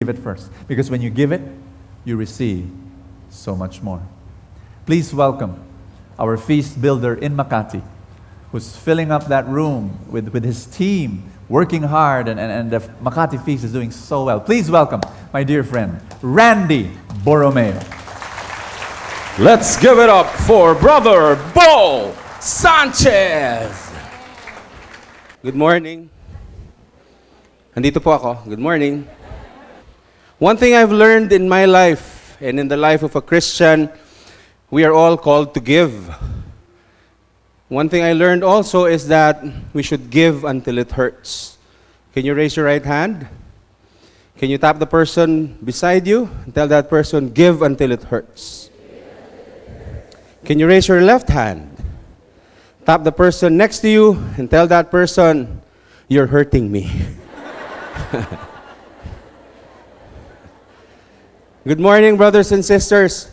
give it first. Because when you give it, you receive so much more. Please welcome our feast builder in Makati, who's filling up that room with his team, working hard, and the Makati feast is doing so well. Please welcome my dear friend, Randy Borromeo. Let's give it up for Brother Bo Sanchez. Good morning. Nandito po ako. Good morning. One thing I've learned in my life and in the life of a Christian, we are all called to give. One thing I learned also is that we should give until it hurts. Can you raise your right hand? Can you tap the person beside you and tell that person, give until it hurts? Can you raise your left hand? Tap the person next to you and tell that person, you're hurting me. Good morning, brothers and sisters.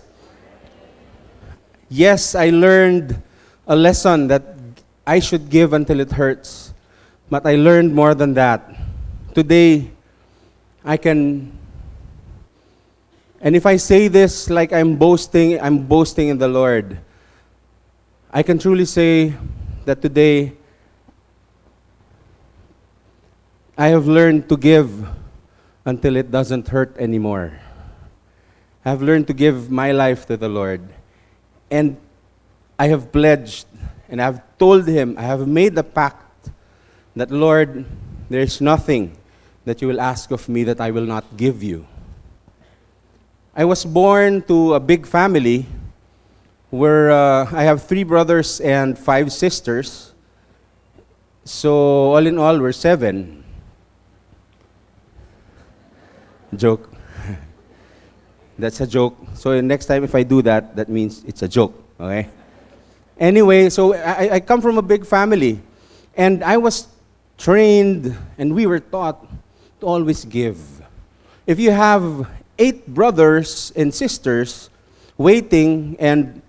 Yes, I learned a lesson that I should give until it hurts. But I learned more than that. Today, I can, and if I say this like I'm boasting in the Lord. I can truly say that today, I have learned to give until it doesn't hurt anymore. I have learned to give my life to the Lord. And I have pledged, and I have told Him, I have made a pact that, Lord, there is nothing that you will ask of me that I will not give you. I was born to a big family where I have 3 brothers and 5 sisters. So all in all, we're 7. Joke. That's a joke. So next time if I do that, that means it's a joke. Okay? Anyway, so I come from a big family. And I was trained and we were taught to always give. If you have 8 brothers and sisters waiting and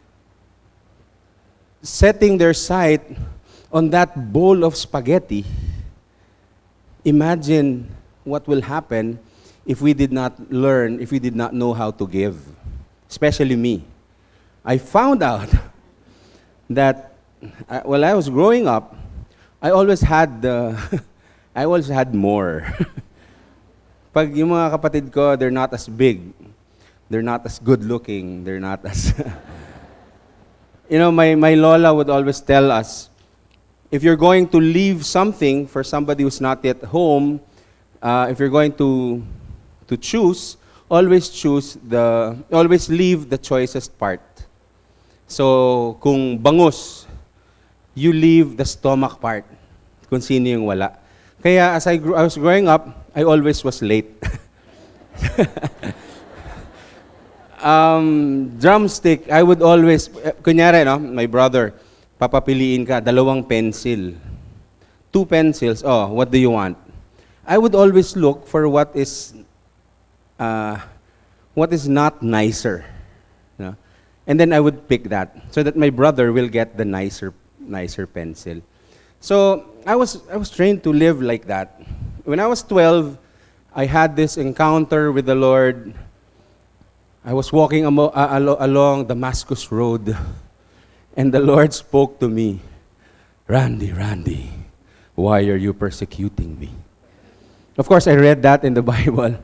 setting their sight on that bowl of spaghetti, imagine what will happen if we did not learn, if we did not know how to give, especially me. I found out that while I was growing up, I always had more. Pag yung mga kapatid ko, they're not as big, they're not as good looking, they're not as... You know, my lola would always tell us, if you're going to leave something for somebody who's not yet home, if you're going to choose, always leave the choicest part. So, kung bangus, you leave the stomach part, kung sino yung wala. Kaya as I was growing up, I always was late. Drumstick, I would always, kunyari, no, my brother, papapiliin ka, 2 pencil. 2 pencils, oh, what do you want? I would always look for what is not nicer. No? And then I would pick that, so that my brother will get the nicer pencil. So I was trained to live like that. When I was 12, I had this encounter with the Lord. I was walking along Damascus Road, and the Lord spoke to me, Randy, why are you persecuting me? Of course, I read that in the Bible.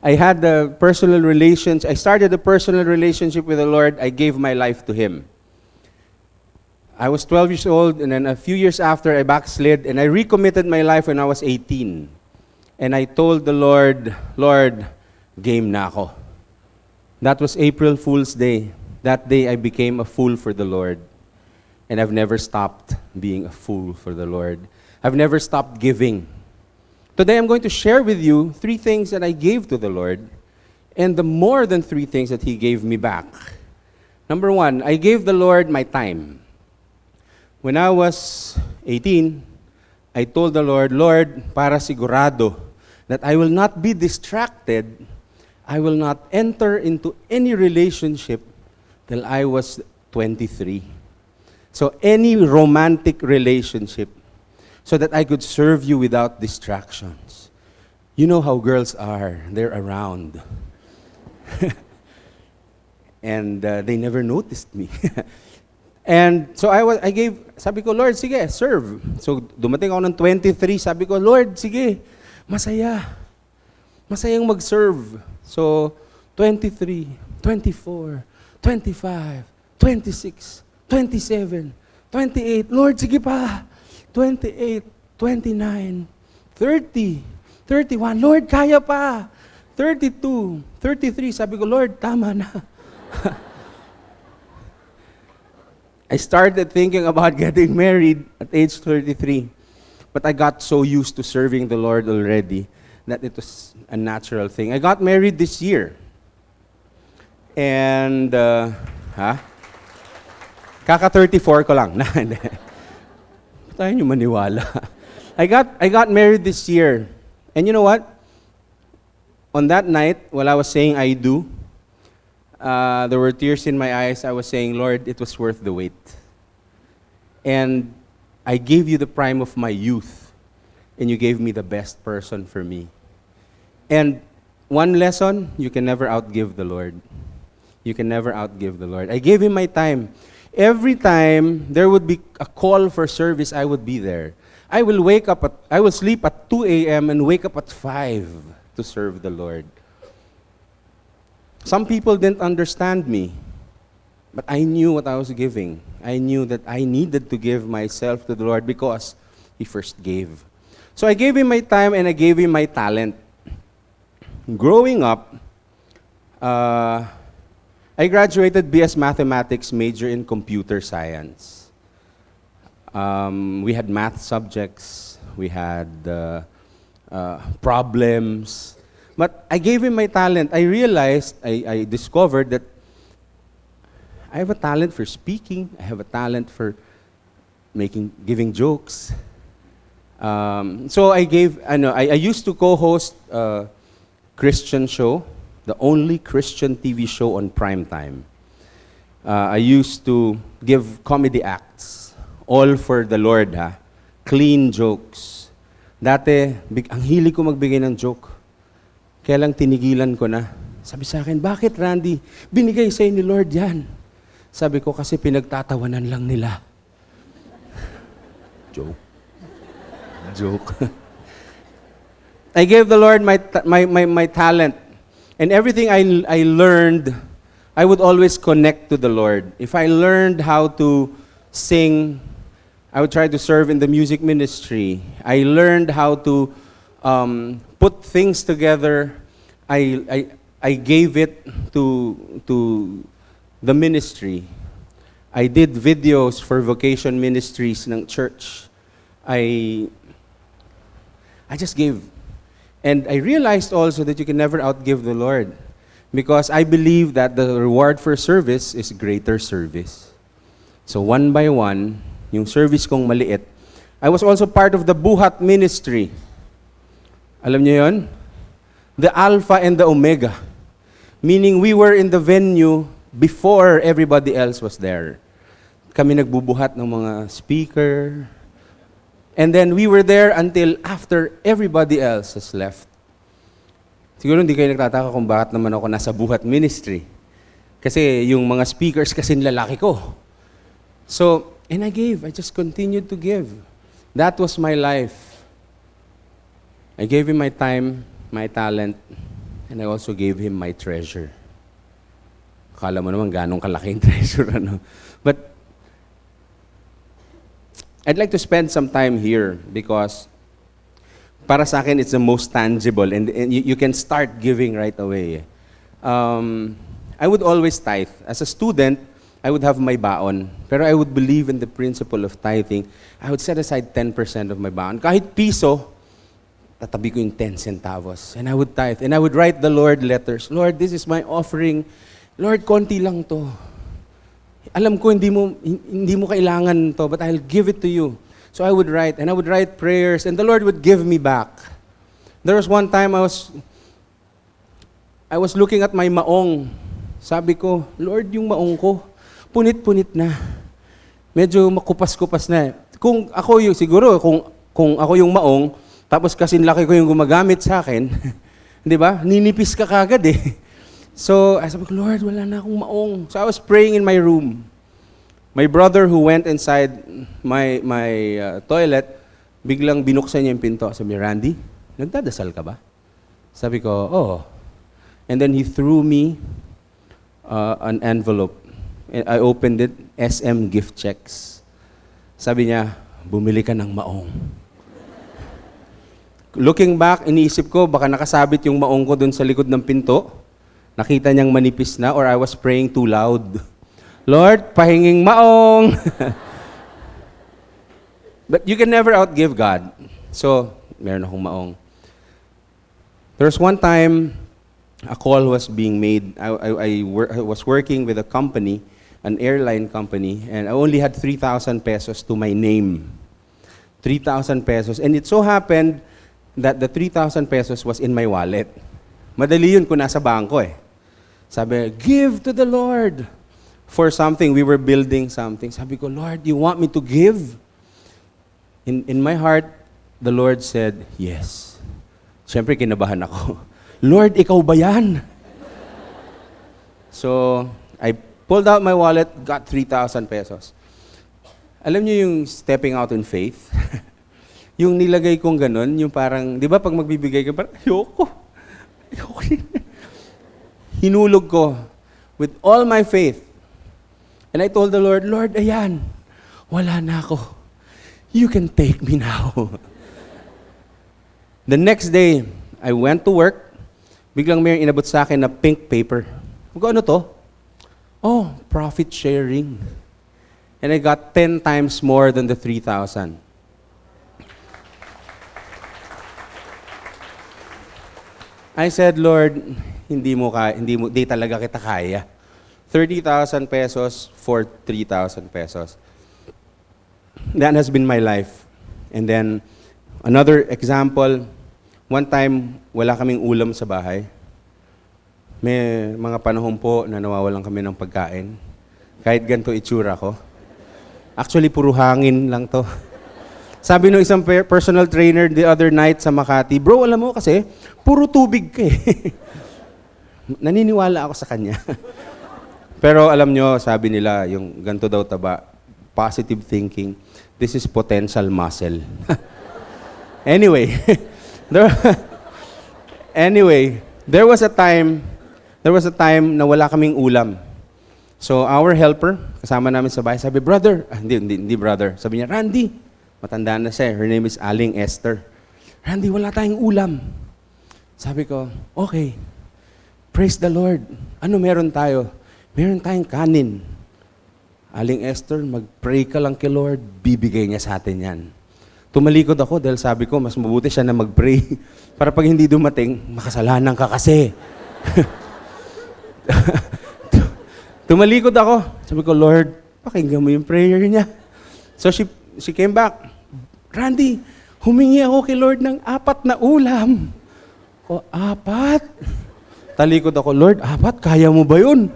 I had I started a personal relationship with the Lord. I gave my life to Him. I was 12 years old, and then a few years after, I backslid, and I recommitted my life when I was 18. And I told the Lord, game na ako. That was April Fool's Day. That day, I became a fool for the Lord. And I've never stopped being a fool for the Lord. I've never stopped giving. Today, I'm going to share with you 3 things that I gave to the Lord, and the more than 3 things that He gave me back. Number 1, I gave the Lord my time. When I was 18, I told the Lord, para sigurado that I will not be distracted, I will not enter into any relationship till I was 23. So any romantic relationship, so that I could serve you without distractions. You know how girls are. They're around. And they never noticed me. And so sabi ko, Lord, sige, serve. So dumating ako ng 23, sabi ko, Lord, sige, masaya. Masayang mag-serve. So 23, 24, 25, 26, 27, 28, Lord, sige pa. 28, 29, 30, 31, Lord, kaya pa. 32, 33, sabi ko, Lord, tama na. I started thinking about getting married at age 33. But I got so used to serving the Lord already that it was a natural thing. I got married this year. And, Kaka 34 ko lang. Tayo niyo maniwala. I got married this year. And you know what? On that night, while I was saying I do, there were tears in my eyes. I was saying, Lord, it was worth the wait. And I gave you the prime of my youth, and you gave me the best person for me. And one lesson, you can never outgive the Lord. You can never outgive the Lord. I gave him my time. Every time there would be a call for service, I would be there. I will sleep at 2 a.m. and wake up at 5 to serve the Lord. Some people didn't understand me, but I knew what I was giving. I knew that I needed to give myself to the Lord because He first gave. So I gave Him my time and I gave Him my talent. Growing up, I graduated BS Mathematics, major in computer science. We had math subjects, we had problems, but I gave him my talent. I realized, I discovered that I have a talent for speaking, I have a talent for giving jokes. So I used to co-host a Christian show, the only Christian TV show on prime time. I used to give comedy acts, all for the Lord, clean jokes. Dati, ang hilig ko magbigay ng joke. Kaya lang tinigilan ko na. Sabi sa akin, bakit Randy? Binigay sa'yo ni Lord yan. Sabi ko, kasi pinagtatawanan lang nila. Joke. I gave the Lord my talent. And everything I learned, I would always connect to the Lord. If I learned how to sing, I would try to serve in the music ministry. I learned how to put things together. I gave it to the ministry. I did videos for vocation ministries ng church. I just gave. And I realized also that you can never outgive the Lord, because I believe that the reward for service is greater service. So one by one, yung service kong maliit. I was also part of the Buhat ministry. Alam niyo yon? The Alpha and the Omega. Meaning we were in the venue before everybody else was there. Kami nagbubuhat ng mga speaker. And then we were there until after everybody else has left. Siguro hindi kayo nagtataka kung bakit naman ako nasa Buhat ministry. Kasi yung mga speakers kasi lalaki ko. So, and I just continued to give. That was my life. I gave him my time, my talent, and I also gave him my treasure. Akala mo naman ganong kalaking treasure, ano? But I'd like to spend some time here because para sa akin, it's the most tangible and you can start giving right away. I would always tithe. As a student, I would have my baon. Pero I would believe in the principle of tithing. I would set aside 10% of my baon. Kahit piso, tatabi ko yung 10 centavos. And I would tithe. And I would write the Lord letters. Lord, this is my offering. Lord, konti lang to. Alam ko hindi mo kailangan to, but I'll give it to you. So I would write, and I would write prayers, and the Lord would give me back. There was one time I was looking at my maong. Sabi ko, Lord, yung maong ko, punit-punit na. Medyo makupas-kupas na. Kung ako yung, siguro, kung ako yung maong, Tapos kasi laki ko yung gumagamit sa akin, di ba? Ninipis ka kagad eh. So, I said, Lord, wala na akong maong. So I was praying in my room. My brother who went inside my toilet, biglang binuksan niya yung pinto. Sabi niya, Randy, nagdadasal ka ba? Sabi ko, oh. And then he threw me an envelope. I opened it, SM gift checks. Sabi niya, bumili ka ng maong. Looking back, iniisip ko, baka nakasabit yung maong ko dun sa likod ng pinto. Nakita niyang manipis na, or I was praying too loud. Lord, pahinging maong! But you can never outgive God. So, meron akong maong. There was one time, a call was being made. I was working with a company, an airline company, and I only had 3,000 pesos to my name. 3,000 pesos. And it so happened that the 3,000 pesos was in my wallet. Madali yun kung nasa bangko eh. Sabi, give to the Lord for something. We were building something. Sabi ko, Lord, you want me to give? In my heart, the Lord said, yes. Siyempre, kinabahan ako. Lord, ikaw ba yan? So, I pulled out my wallet, got 3,000 pesos. Alam niyo yung stepping out in faith? Yung nilagay kong ganun, yung parang, di ba pag magbibigay ka, parang, ayoko. Hinulog ko with all my faith. And I told the Lord, Lord, ayan, wala na ako. You can take me now. The next day, I went to work. Biglang may inabot sa akin na pink paper. Ano to? Oh, profit sharing. And I got 10 times more than the 3,000. I said, Lord, di talaga kita kaya. 30,000 pesos for 3,000 pesos. That has been my life. And then, another example, one time, wala kaming ulam sa bahay. May mga panahon po na nawawalan kami ng pagkain. Kahit ganito itsura ko. Actually, puro hangin lang to. Sabi ng isang personal trainer the other night sa Makati, bro, alam mo kasi, puro tubig ka eh. Naniniwala ako sa kanya. Pero alam nyo, sabi nila, yung ganito daw taba, positive thinking, this is potential muscle. Anyway, there was a time na wala kaming ulam. So our helper, kasama namin sa bahay, sabi, brother, hindi brother, sabi niya, Randy, matanda na siya, her name is Aling Esther. Randy, wala tayong ulam. Sabi ko, okay, praise the Lord. Ano meron tayo? Meron tayong kanin. Aling Esther, mag-pray ka lang kay Lord, bibigay niya sa atin yan. Tumalikod ako dahil sabi ko, mas mabuti siya na mag-pray. Para pag hindi dumating, makasalanan ka kasi. Tumalikod ako. Sabi ko, Lord, pakinggan mo yung prayer niya. So she came back. Randy, humingi ako kay Lord ng 4 na ulam. O, 4? Talikod ako, Lord, 4? Kaya mo ba yun?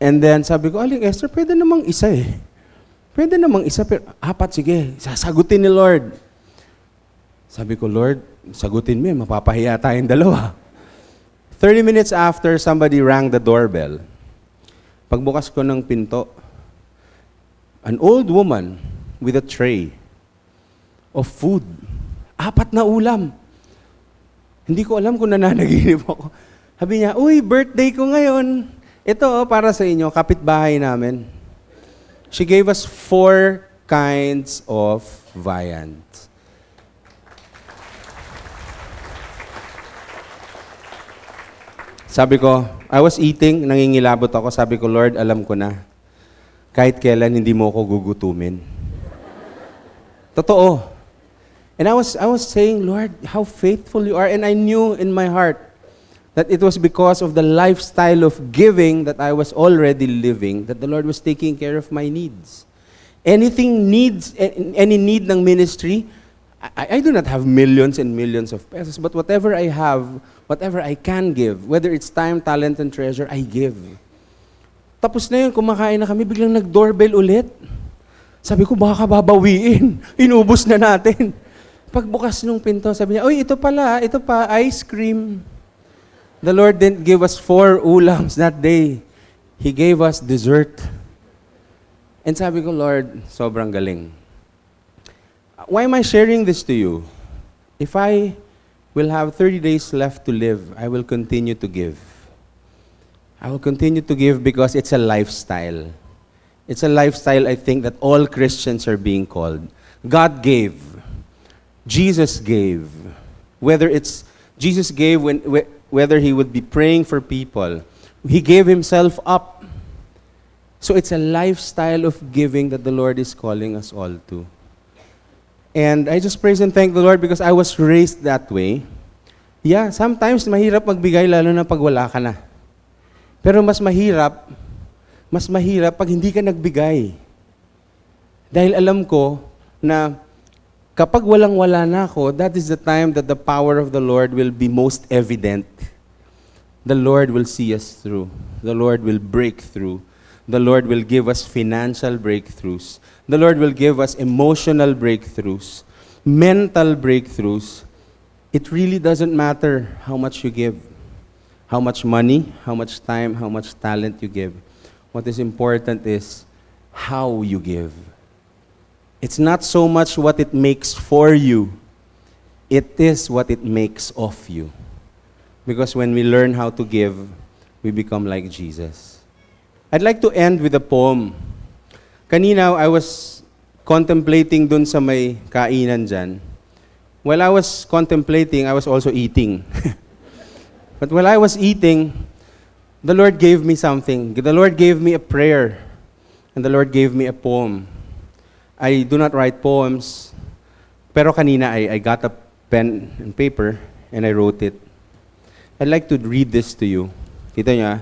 And then sabi ko, Aling Esther, pwede namang isa eh. Pwede namang isa, pero 4, sige. Sasagutin ni Lord. Sabi ko, Lord, sagutin mo, mapapahiya tayong dalawa. 30 minutes after, somebody rang the doorbell. Pagbukas ko ng pinto, an old woman with a tray of food. 4 na ulam. Hindi ko alam kung nananaginip ako. Sabi niya, uy, birthday ko ngayon. Ito para sa inyo, kapitbahay namin. She gave us 4 kinds of viands. Sabi ko, I was eating, nangingilabot ako. Sabi ko, Lord, alam ko na. Kahit kailan hindi mo ako gugutumin. Totoo. And I was saying, Lord, how faithful you are. And I knew in my heart that it was because of the lifestyle of giving that I was already living, that the Lord was taking care of my needs. Any need ng ministry, I do not have millions and millions of pesos, but whatever I have, whatever I can give, whether it's time, talent, and treasure, I give. Tapos na yun, kumakain na kami, biglang nag-doorbell ulit. Sabi ko, baka babawiin. Inubos na natin. Pagbukas nung pinto, sabi niya, "Uy, ito pa, ice cream." The Lord didn't give us 4 ulams that day. He gave us dessert. And sabi ko, Lord, sobrang galing. Why am I sharing this to you? If I will have 30 days left to live, I will continue to give. I will continue to give because it's a lifestyle. It's a lifestyle, I think, that all Christians are being called. God gave. Jesus gave. Whether it's Jesus gave whether he would be praying for people, he gave himself up. So it's a lifestyle of giving that the Lord is calling us all to. And I just praise and thank the Lord because I was raised that way. Yeah, sometimes mahirap magbigay lalo na pag wala ka na. Pero mas mahirap pag hindi ka nagbigay. Dahil alam ko na kapag walang-wala na ako, that is the time that the power of the Lord will be most evident. The Lord will see us through. The Lord will break through. The Lord will give us financial breakthroughs. The Lord will give us emotional breakthroughs, mental breakthroughs. It really doesn't matter how much you give, how much money, how much time, how much talent you give. What is important is how you give. It's not so much what it makes for you. It is what it makes of you. Because when we learn how to give, we become like Jesus. I'd like to end with a poem. Kanina, I was contemplating dun sa may kainan dyan. While I was contemplating, I was also eating. But while I was eating, the Lord gave me something. The Lord gave me a prayer. And the Lord gave me a poem. I do not write poems, pero kanina I got a pen and paper and I wrote it. I'd like to read this to you. Kita niyo,